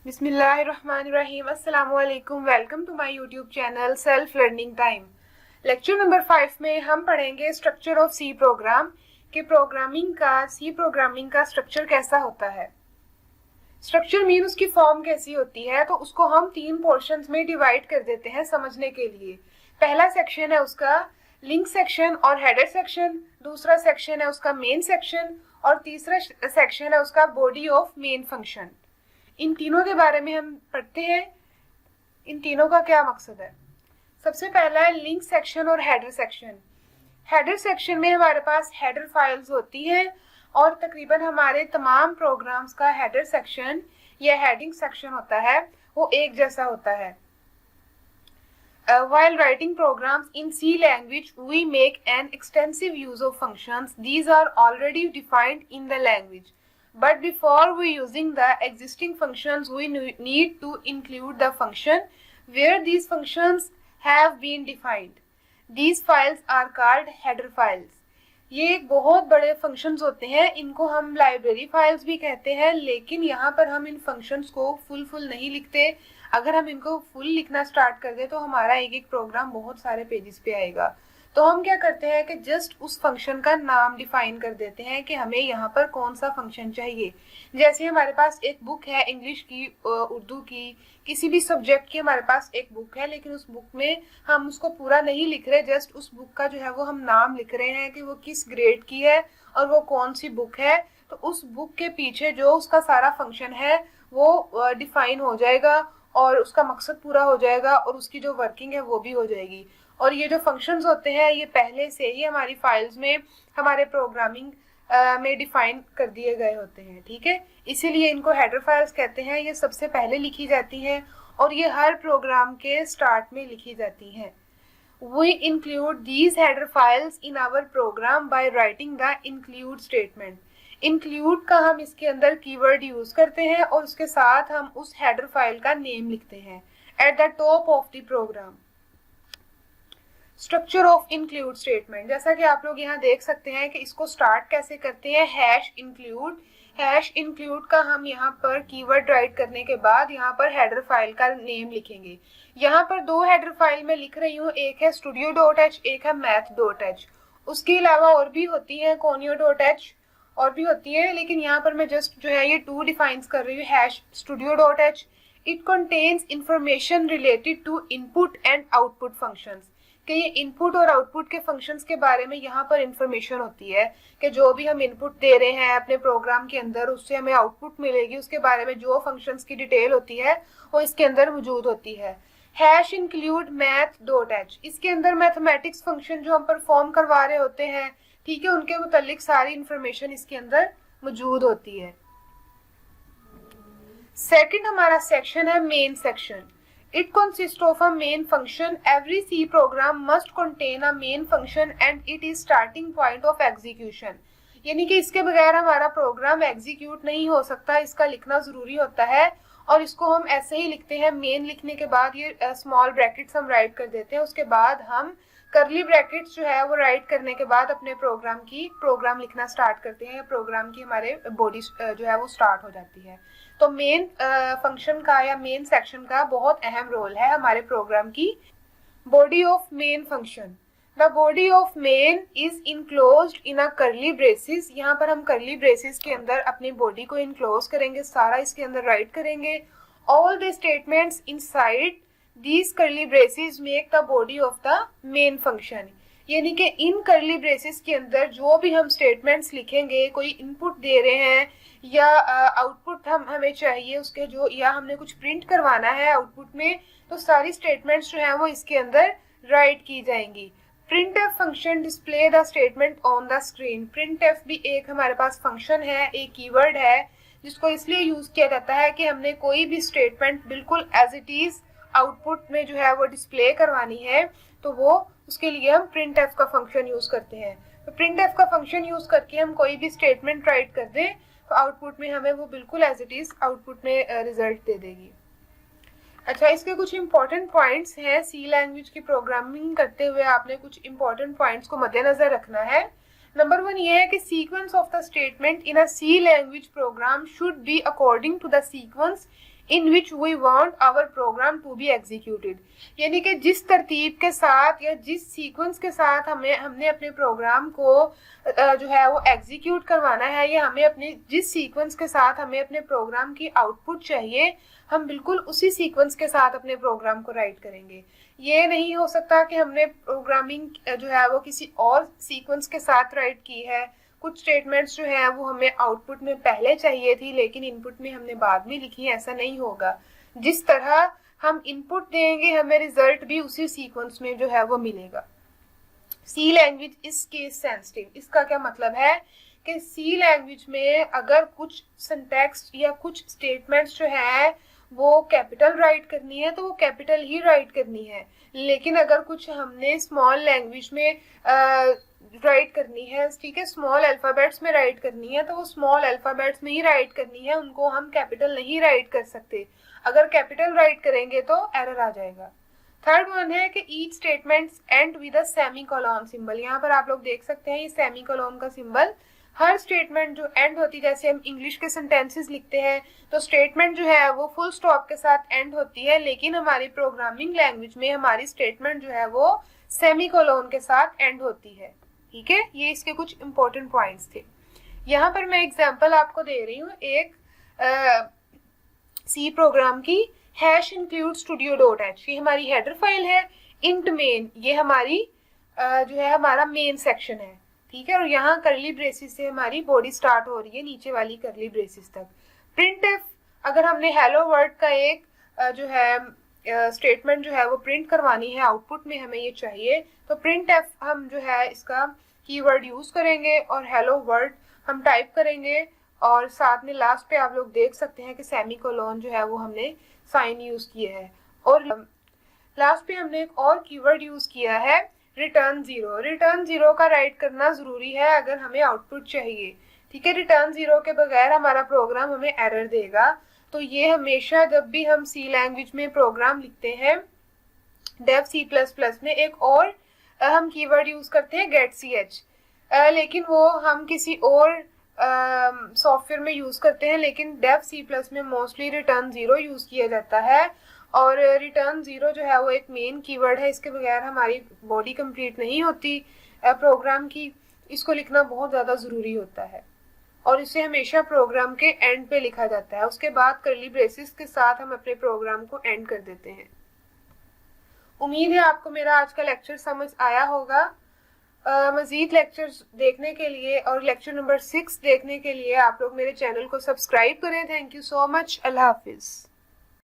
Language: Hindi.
बिस्मिल्लाहिर्रहमानिर्रहीम। अस्सलाम वालेकुम। Welcome to my YouTube channel self learning time. Lecture number 5 में हम पढ़ेंगे स्ट्रक्चर ऑफ सी प्रोग्राम कि सी प्रोग्रामिंग का स्ट्रक्चर कैसा होता है। स्ट्रक्चर मीन उसकी फॉर्म कैसी होती है, तो उसको हम 3 पोर्शंस में डिवाइड कर देते हैं समझने के लिए। पहला सेक्शन है उसका लिंक सेक्शन और हेडर सेक्शन, दूसरा सेक्शन है उसका मेन सेक्शन और तीसरा सेक्शन है उसका बॉडी ऑफ मेन फंक्शन। इन तीनों के बारे में हम पढ़ते हैं, इन तीनों का क्या मकसद है। सबसे पहला है लिंक सेक्शन और हेडर सेक्शन। हेडर सेक्शन में हमारे पास हेडर फाइल्स होती हैं और तकरीबन हमारे तमाम प्रोग्राम्स का हेडर सेक्शन या हेडिंग सेक्शन होता है, वो एक जैसा होता है। While writing programs in C language, we make an extensive use of functions. These are already defined in the language. But before we using the existing functions, we need to include the function where these functions have been defined. These files are called header files. ये एक बहुत बड़े फंक्शंस होते हैं, इनको हम लाइब्रेरी फाइल्स भी कहते हैं, लेकिन यहाँ पर हम इन फंक्शंस को फुल नहीं लिखते। अगर हम इनको फुल लिखना स्टार्ट कर दे तो हमारा एक प्रोग्राम बहुत सारे पेजेस पे आएगा। तो हम क्या करते हैं कि जस्ट उस फंक्शन का नाम डिफाइन कर देते हैं कि हमें यहाँ पर कौन सा फंक्शन चाहिए। जैसे हमारे पास एक बुक है इंग्लिश की, उर्दू की, किसी भी सब्जेक्ट की हमारे पास एक बुक है, लेकिन उस बुक में हम उसको पूरा नहीं लिख रहे, जस्ट उस बुक का जो है वो हम नाम लिख रहे हैं कि वो किस ग्रेड की है और वो कौन सी बुक है। तो उस बुक के पीछे जो उसका सारा फंक्शन है वो डिफाइन हो जाएगा और उसका मकसद पूरा हो जाएगा और उसकी जो वर्किंग है वो भी हो जाएगी। और ये जो फंक्शंस होते हैं ये पहले से ही हमारी फाइल्स में हमारे प्रोग्रामिंग में डिफाइन कर दिए गए होते हैं, ठीक है। इसीलिए इनको हेडर फाइल्स कहते हैं। ये सबसे पहले लिखी जाती हैं और ये हर प्रोग्राम के स्टार्ट में लिखी जाती हैं। We include these header files in our program by writing the include statement. Include का हम इसके अंदर कीवर्ड यूज करते हैं और उसके साथ हम उस हेडर फाइल का नेम लिखते हैं at the top of the program. Structure of include statement, जैसा कि आप लोग यहाँ देख सकते हैं कि इसको स्टार्ट कैसे करते हैं, हैश इंक्लूड। हैश इंक्लूड का हम यहाँ पर कीवर्ड राइट करने के बाद यहाँ पर हेडर फाइल का नेम लिखेंगे। यहाँ पर 2 हेडर फाइल में लिख रही हूँ, एक है studio.h, एक है math.h। उसके अलावा और भी होती है conio.h और भी होती है, लेकिन यहाँ पर मैं जस्ट जो है ये 2 डिफाइंस कर रही हूँ। Hash studio.h, it contains information related to input and output functions, कि ये इनपुट और आउटपुट के फंक्शंस के बारे में यहाँ पर इंफॉर्मेशन होती है कि जो भी हम इनपुट दे रहे हैं अपने प्रोग्राम के अंदर उससे हमें आउटपुट मिलेगी, उसके बारे में जो फंक्शंस की डिटेल होती है वो इसके अंदर मौजूद होती है। हैश इंक्लूड math.h, इसके अंदर मैथमेटिक्स फंक्शन जो हम परफॉर्म करवा रहे होते हैं, ठीक है, उनके मुतालिक सारी इंफॉर्मेशन इसके अंदर मौजूद होती है। सेकंड हमारा सेक्शन है main section. It consists of a main function. Every C program must contain a main function and it is starting point of execution, यानी कि इसके बगैर हमारा प्रोग्राम एग्जीक्यूट नहीं हो सकता, इसका लिखना जरूरी होता है। और इसको हम ऐसे ही लिखते हैं, मेन लिखने के बाद ये स्मॉल ब्रैकेट्स हम राइट कर देते हैं, उसके बाद हम करली ब्रैकेट्स जो है वो राइट करने के बाद अपने प्रोग्राम लिखना स्टार्ट करते हैं। प्रोग्राम की हमारे बॉडी जो है वो स्टार्ट हो जाती है। तो मेन फंक्शन का या मेन सेक्शन का बहुत अहम रोल है हमारे प्रोग्राम की। Body of main function, the body of main is enclosed इन अ करली ब्रेसेस। यहाँ पर हम करली ब्रेसेस के अंदर अपनी बॉडी को इनक्लोज करेंगे, सारा इसके अंदर राइट करेंगे। All the statements inside these curly braces make the body of the main function, यानी कि इन करली ब्रेसेस के अंदर जो भी हम स्टेटमेंट्स लिखेंगे, कोई इनपुट दे रहे हैं या आउटपुट हमें चाहिए उसके जो, या हमने कुछ प्रिंट करवाना है आउटपुट में, तो सारी स्टेटमेंट्स जो है वो इसके अंदर राइट की जाएंगी। printf function display the statement on the screen. printf भी एक हमारे पास फंक्शन है, एक कीवर्ड है जिसको इसलिए यूज किया जाता है कि हमने कोई भी स्टेटमेंट बिल्कुल एज इट इज आउटपुट में जो है वो डिस्प्ले करवानी है, तो वो उसके लिए हम printf का फंक्शन यूज करते हैं। तो printf का फंक्शन यूज करके हम कोई भी स्टेटमेंट राइट कर दें तो आउटपुट में हमें वो बिल्कुल एज इट इज आउटपुट में रिजल्ट दे देगी। अच्छा, इसके कुछ इंपॉर्टेंट पॉइंट्स हैं। सी लैंग्वेज की प्रोग्रामिंग करते हुए आपने कुछ इंपॉर्टेंट पॉइंट्स को मद्देनजर रखना है। नंबर 1 ये है कि sequence of the statement in a C language program should be according to the sequence in which we want our program to be executed, यानी कि जिस तरतीब के साथ या जिस सीक्वेंस के साथ हमने अपने प्रोग्राम को जो है वो एग्जीक्यूट करवाना है, या हमें अपने जिस सीक्वेंस के साथ हमें अपने प्रोग्राम की आउटपुट चाहिए, हम बिल्कुल उसी सीक्वेंस के साथ अपने प्रोग्राम को राइट करेंगे। ये नहीं हो सकता कि हमने प्रोग्रामिंग जो है वो किसी और सीक्वेंस के साथ राइट की है, कुछ स्टेटमेंट्स जो है वो हमें आउटपुट में पहले चाहिए थी लेकिन इनपुट में हमने बाद में लिखी, ऐसा नहीं होगा। जिस तरह हम इनपुट देंगे हमें रिजल्ट भी उसी सीक्वेंस में जो है वो मिलेगा। सी लैंग्वेज इज केस सेंसिटिव, इसका क्या मतलब है कि सी लैंग्वेज में अगर कुछ सिंटैक्स या कुछ स्टेटमेंट्स जो है वो कैपिटल राइट करनी है तो वो कैपिटल ही राइट करनी है, लेकिन अगर कुछ हमने स्मॉल लैंग्वेज में राइट करनी है, ठीक है, स्मॉल अल्फाबेट्स में राइट करनी है तो वो स्मॉल अल्फाबेट्स में ही राइट करनी है, उनको हम कैपिटल नहीं राइट कर सकते। अगर कैपिटल राइट करेंगे तो एरर आ जाएगा। थर्ड वन है कि each statements and with a semicolon symbol. यहाँ पर आप लोग देख सकते हैं ये सेमीकोलन का सिंबल। हर स्टेटमेंट जो एंड होती, जैसे हम इंग्लिश के सेंटेंसेस लिखते हैं तो स्टेटमेंट जो है वो फुल स्टॉप के साथ एंड होती है, लेकिन हमारी प्रोग्रामिंग लैंग्वेज में हमारी स्टेटमेंट जो है वो सेमीकोलन के साथ एंड होती है। ठीक है, ये इसके कुछ इंपॉर्टेंट पॉइंट्स थे। यहाँ पर मैं एग्जांपल आपको दे रही हूँ एक सी प्रोग्राम की। Hash include studio dot H, ये हमारी हेडर फाइल है। इंट मेन, ये हमारी जो है हमारा मेन सेक्शन है, ठीक है, और यहाँ करली ब्रेसिस से हमारी बॉडी स्टार्ट हो रही है नीचे वाली करली ब्रेसिस तक। प्रिंट एफ, अगर हमने हेलो वर्ड का एक जो है स्टेटमेंट जो है वो प्रिंट करवानी है, आउटपुट में हमें ये चाहिए, तो प्रिंट एफ हम जो है इसका कीवर्ड यूज करेंगे और हेलो वर्ड हम टाइप करेंगे, और साथ में लास्ट पे आप लोग देख सकते हैं कि सेमीकोलन जो है वो हमने साइन यूज किया है, और लास्ट पे हमने एक और कीवर्ड यूज किया है रिटर्न जीरो। रिटर्न जीरो का राइट करना जरूरी है अगर हमें आउटपुट चाहिए, ठीक है। रिटर्न जीरो के बगैर हमारा प्रोग्राम हमें एरर देगा। तो ये हमेशा जब भी हम सी लैंग्वेज में प्रोग्राम लिखते हैं, डेव सी प्लस प्लस में एक और हम कीवर्ड यूज करते हैं गेट सी एच, लेकिन वो हम किसी और सॉफ्टवेयर में यूज करते हैं, लेकिन डेव सी प्लस में मोस्टली रिटर्न जीरो यूज किया जाता है। और रिटर्न जीरो जो है वो एक मेन कीवर्ड है, इसके बगैर हमारी बॉडी कंप्लीट नहीं होती प्रोग्राम की। इसको लिखना बहुत ज़्यादा ज़रूरी होता है और इसे हमेशा प्रोग्राम के एंड पे लिखा जाता है। उसके बाद करली ब्रेसिस के साथ हम अपने प्रोग्राम को एंड कर देते हैं। उम्मीद है आपको मेरा आज का लेक्चर समझ आया होगा। मज़ीद लेक्चर्स देखने के लिए और लेक्चर नंबर 6 देखने के लिए आप लोग मेरे चैनल को सब्सक्राइब करें। Thank you so much. Allah हाफिज़।